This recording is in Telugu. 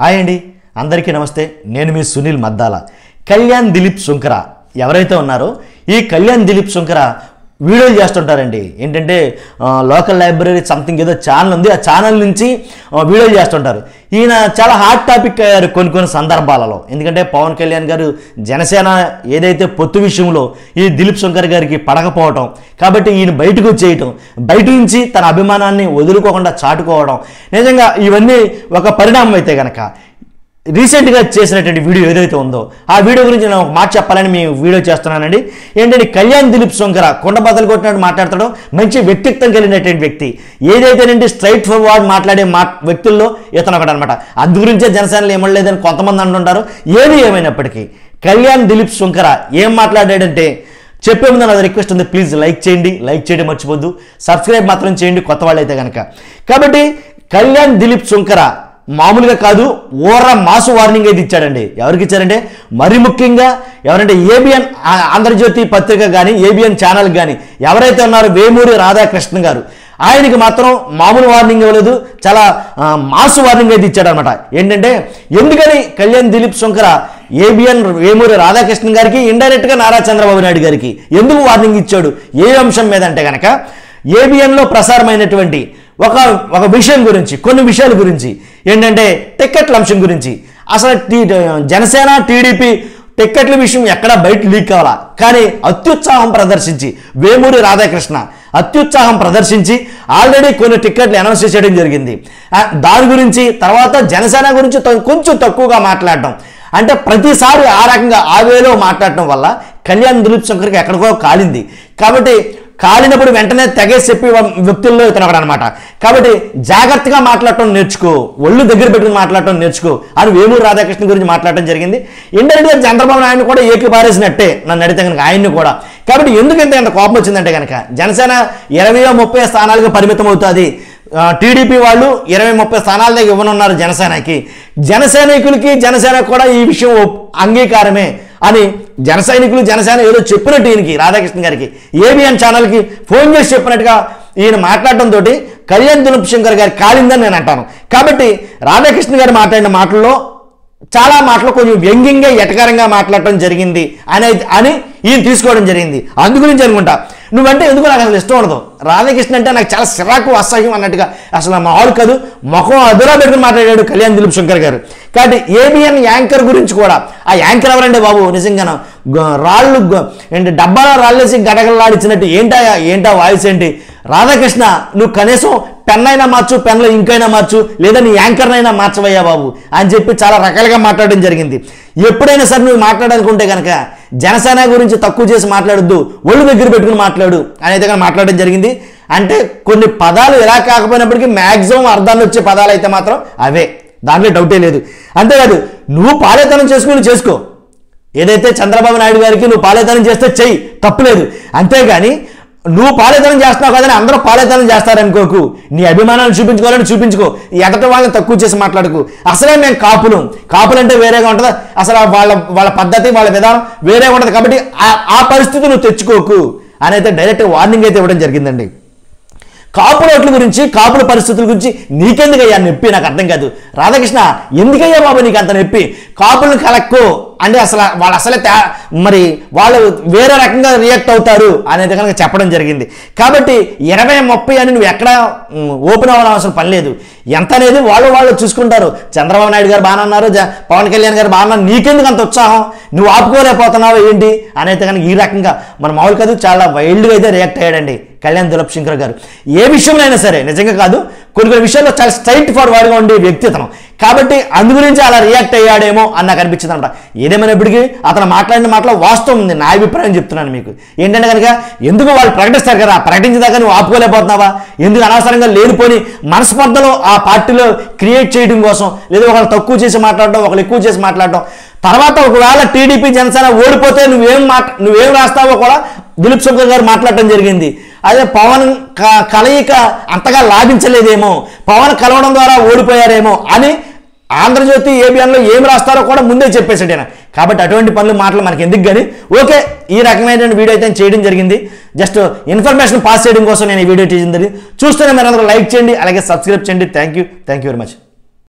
హాయ్ అండి, అందరికీ నమస్తే. నేను మీ సునీల్ మద్దాల. కళ్యాణ్ దిలీప్ సుంకర ఎవరైతే ఉన్నారో ఈ కళ్యాణ్ దిలీప్ సుంకర వీడియోలు చేస్తుంటారండి. ఏంటంటే లోకల్ లైబ్రరీ సంథింగ్ ఏదో ఛానల్ ఉంది, ఆ ఛానల్ నుంచి వీడియోలు చేస్తుంటారు. ఈయన చాలా హాట్ టాపిక్ అయ్యారు కొన్ని సందర్భాలలో. ఎందుకంటే పవన్ కళ్యాణ్ గారు జనసేన ఏదైతే పొత్తు విషయంలో ఈ దిలీప్ సుంకర్ గారికి పడకపోవటం, కాబట్టి ఈయన బయటకు వచ్చేయటం, బయట నుంచి తన అభిమానాన్ని వదులుకోకుండా చాటుకోవడం, నిజంగా ఇవన్నీ ఒక పరిణామం అయితే కనుక రీసెంట్గా చేసినటువంటి వీడియో ఏదైతే ఉందో ఆ వీడియో గురించి నేను ఒక మాట చెప్పాలని మీ వీడియో చేస్తున్నానండి. ఏంటంటే కళ్యాణ్ దిలీప్ సుంకర కొండ బద్దలు కొట్టినట్టు మాట్లాడతాడు. మంచి వ్యక్తిత్వం కలిగినటువంటి వ్యక్తి. ఏదైతేనంటే స్ట్రైట్ ఫార్వర్డ్ మాట్లాడే వ్యక్తుల్లో ఇతను ఒకటి అనమాట. అందు గురించే జనసేనలో ఏమలేదని కొంతమంది అంటుంటారు. ఏది ఏమైనప్పటికీ కళ్యాణ్ దిలీప్ సుంకర ఏం మాట్లాడాడంటే, చెప్పే ముందు నాది రిక్వెస్ట్ ఉంది, ప్లీజ్ లైక్ చేయండి, లైక్ చేయడం మర్చిపోద్దు, సబ్స్క్రైబ్ మాత్రం చేయండి కొత్త వాళ్ళు అయితే కనుక. కాబట్టి కళ్యాణ్ దిలీప్ సుంకర మామూలుగా కాదు, ఓర మాసు వార్నింగ్ అయితే ఇచ్చాడండి. ఎవరికి ఇచ్చారంటే మరీ ముఖ్యంగా ఎవరంటే ఏబిఎన్ ఆంధ్రజ్యోతి పత్రిక కానీ ఏబిఎన్ ఛానల్ కానీ ఎవరైతే ఉన్నారో వేమూరి రాధాకృష్ణ గారు, ఆయనకి మాత్రం మామూలు వార్నింగ్ ఇవ్వలేదు, చాలా మాసు వార్నింగ్ అయితే ఇచ్చాడనమాట. ఏంటంటే ఎందుకని కళ్యాణ్ దిలీప్ సుంకర ఏబిఎన్ వేమూరి రాధాకృష్ణ గారికి ఇండైరెక్ట్గా నారా చంద్రబాబు నాయుడు గారికి ఎందుకు వార్నింగ్ ఇచ్చాడు, ఏ అంశం మీద అంటే కనుక ఏబిఎన్లో ప్రసారమైనటువంటి ఒక విషయం గురించి, కొన్ని విషయాల గురించి, ఏంటంటే టిక్కెట్ల అంశం గురించి. అసలు జనసేన టీడీపీ టిక్కెట్ల విషయం ఎక్కడ బయట లీక్ కావాలా, కానీ అత్యుత్సాహం ప్రదర్శించి వేమూరి రాధాకృష్ణ అత్యుత్సాహం ప్రదర్శించి ఆల్రెడీ కొన్ని టిక్కెట్లు అనౌన్స్ చేయడం జరిగింది. దాని గురించి తర్వాత జనసేన గురించి కొంచెం తక్కువగా మాట్లాడటం, అంటే ప్రతిసారి ఆ రకంగా ఆ వేలో మాట్లాడటం వల్ల కళ్యాణ్ దిలీప్ సుంకర్కి ఎక్కడికో కాలింది. కాబట్టి కాలినప్పుడు వెంటనే తెగేసి చెప్పి వ్యక్తుల్లో ఇతను ఒకడనమాట. కాబట్టి జాగ్రత్తగా మాట్లాడటం నేర్చుకో, ఒళ్ళు దగ్గర పెట్టుకుని మాట్లాడటం నేర్చుకో అని వేమూరి రాధాకృష్ణ గురించి మాట్లాడటం జరిగింది. ఇండైరెక్ట్గా చంద్రబాబు నాయుడు కూడా ఏకీపారేసినట్టే నన్ను అడిగితే కనుక ఆయన్ని కూడా. కాబట్టి ఎందుకు ఎంత కోపం వచ్చిందంటే కనుక జనసేన 20-30 స్థానాలకు పరిమితం అవుతుంది, టీడీపీ వాళ్ళు 20-30 స్థానాల దగ్గర ఇవ్వనున్నారు జనసేనకి, జనసైనికులకి జనసేనకు కూడా ఈ విషయం అంగీకారమే అని జనసేన ఏదో చెప్పినట్టు ఈయనకి రాధాకృష్ణ గారికి ఏబిఎన్ ఛానల్కి ఫోన్ చేసి చెప్పినట్టుగా ఈయన మాట్లాడటంతో కళ్యాణ్ దిలీప్ సుంకర్ గారి కాలిందని నేను అంటాను. కాబట్టి రాధాకృష్ణ గారు మాట్లాడిన మాటల్లో చాలా మాటలు కొంచెం వ్యంగ్యంగా ఎటకారంగా మాట్లాడటం జరిగింది అని ఈయన తీసుకోవడం జరిగింది. అందుగురించి అనుకుంటా నువ్వంటే ఎందుకు నాకు అసలు ఇష్టం ఉండదు, రాధాకృష్ణ అంటే నాకు చాలా సిరాకు అసహ్యం అన్నట్టుగా అసలు మామూలు కాదు, ముఖం అదురా పెట్టుకుని మాట్లాడాడు కళ్యాణ్ దిలీప్ సుంకర్ గారు. కాబట్టి ఏబిఎన్ యాంకర్ గురించి కూడా, ఆ యాంకర్ ఎవరంటే బాబు నిజంగా రాళ్ళు ఏంటి డబ్బాలో రాళ్ళేసి గడగలాడిచ్చినట్టు ఏంటా వాయిస్ ఏంటి, రాధాకృష్ణ నువ్వు కనీసం పెన్ అయినా మార్చు, పెన్లో ఇంకైనా మార్చు, లేదా నీ యాంకర్నైనా మార్చవయ్యా బాబు అని చెప్పి చాలా రకాలుగా మాట్లాడడం జరిగింది. ఎప్పుడైనా సరే నువ్వు మాట్లాడాలనుకుంటే కనుక జనసేన గురించి తక్కువ చేసి మాట్లాడొద్దు, ఒళ్ళు దగ్గర పెట్టుకుని మాట్లాడు అనేది మాట్లాడడం జరిగింది. అంటే కొన్ని పదాలు ఎలా కాకపోయినప్పటికీ మ్యాక్సిమం అర్థాన్ని వచ్చే పదాలు అయితే మాత్రం అవే, దాంట్లో డౌటే లేదు. అంతేకాదు నువ్వు పాలేతనం చేసుకో, ఏదైతే చంద్రబాబు నాయుడు గారికి నువ్వు పాలేతనం చేస్తే చెయ్యి, తప్పులేదు. అంతేగాని నువ్వు పాలేతనం చేస్తున్నావు కదని అందరూ పాలేతనం చేస్తారనుకోకు, నీ అభిమానాన్ని చూపించుకోవాలని చూపించుకో, ఎదటి వాళ్ళని తక్కువ చేసి మాట్లాడుకు. అసలే మేము కాపులు అంటే వేరేగా ఉంటుంది, అసలు వాళ్ళ పద్ధతి వాళ్ళ విధానం వేరేగా ఉంటుంది. కాబట్టి ఆ పరిస్థితి నువ్వు తెచ్చుకోకు అని అయితే డైరెక్ట్ వార్నింగ్ అయితే ఇవ్వడం జరిగిందండి. కాపుల ఓట్ల గురించి, కాపుల పరిస్థితుల గురించి నీకెందుకయ్యా నొప్పి, నాకు అర్థం కాదు. రాధాకృష్ణ ఎందుకయ్యా బాబు నీకు అంత నొప్పి, కాపులను కలక్కు అంటే అసలే మరి వాళ్ళు వేరే రకంగా రియాక్ట్ అవుతారు అనేది కనుక చెప్పడం జరిగింది. కాబట్టి 20-30 అని నువ్వు ఎక్కడ ఓపెన్ అవ్వాల్సిన పని లేదు. ఎంత అనేది వాళ్ళు చూసుకుంటారు. చంద్రబాబు నాయుడు గారు బాగా అన్నారు, పవన్ కళ్యాణ్ గారు బాగా, నీకెందుకు అంత ఉత్సాహం, నువ్వు ఆపుకోలేకపోతున్నావు ఏంటి అనేది కనుక ఈ రకంగా మన మామూలు కాదు, చాలా వైల్డ్గా అయితే రియాక్ట్ అయ్యాడండి కళ్యాణ్ దిలీప్ సుంకర్ గారు. ఏ విషయంలో అయినా సరే నిజంగా కాదు, కొన్ని విషయాల్లో చాలా స్ట్రైట్ ఫార్వర్డ్గా ఉండే వ్యక్తిత్వం. కాబట్టి అందు గురించి అలా రియాక్ట్ అయ్యాడేమో అని నాకు అనిపించింది అనమాట. ఏదేమైనప్పటికీ అతను మాట్లాడిన మాటలో వాస్తవం ఉంది, నా అభిప్రాయం చెప్తున్నాను మీకు. ఏంటంటే కనుక ఎందుకు వాళ్ళు ప్రకటిస్తారు కదా, ప్రకటించేదాకా నువ్వు ఆపుకోలేకపోతున్నావా, ఎందుకు అనవసరంగా లేనిపోని మనస్పర్ధలో ఆ పార్టీలో క్రియేట్ చేయడం కోసం, లేదా ఒకళ్ళు తక్కువ చేసి మాట్లాడడం, ఒకళ్ళు ఎక్కువ చేసి మాట్లాడడం, తర్వాత ఒకవేళ టీడీపీ జనసేన ఓడిపోతే నువ్వేం రాస్తావో కూడా దిలీప్ సుంకర్ గారు మాట్లాడటం జరిగింది. అదే పవన్ కలయిక అంతగా లాభించలేదేమో, పవన్ కలవడం ద్వారా ఓడిపోయారేమో అని ఆంధ్రజ్యోతి ఏబిఎన్లో ఏం రాస్తారో కూడా ముందే చెప్పేసాడు ఆయన. కాబట్టి అటువంటి మాటలు మనకి ఎందుకు కానీ, ఓకే ఈ రకమైన వీడియో అయితే చేయడం జరిగింది. జస్ట్ ఇన్ఫర్మేషన్ పాస్ చేయడం కోసం నేను ఈ వీడియో చేయడం జరిగింది. చూస్తూనే మీరు అందరూ లైక్ చేయండి, అలాగే సబ్స్క్రైబ్ చేయండి. Thank you very much.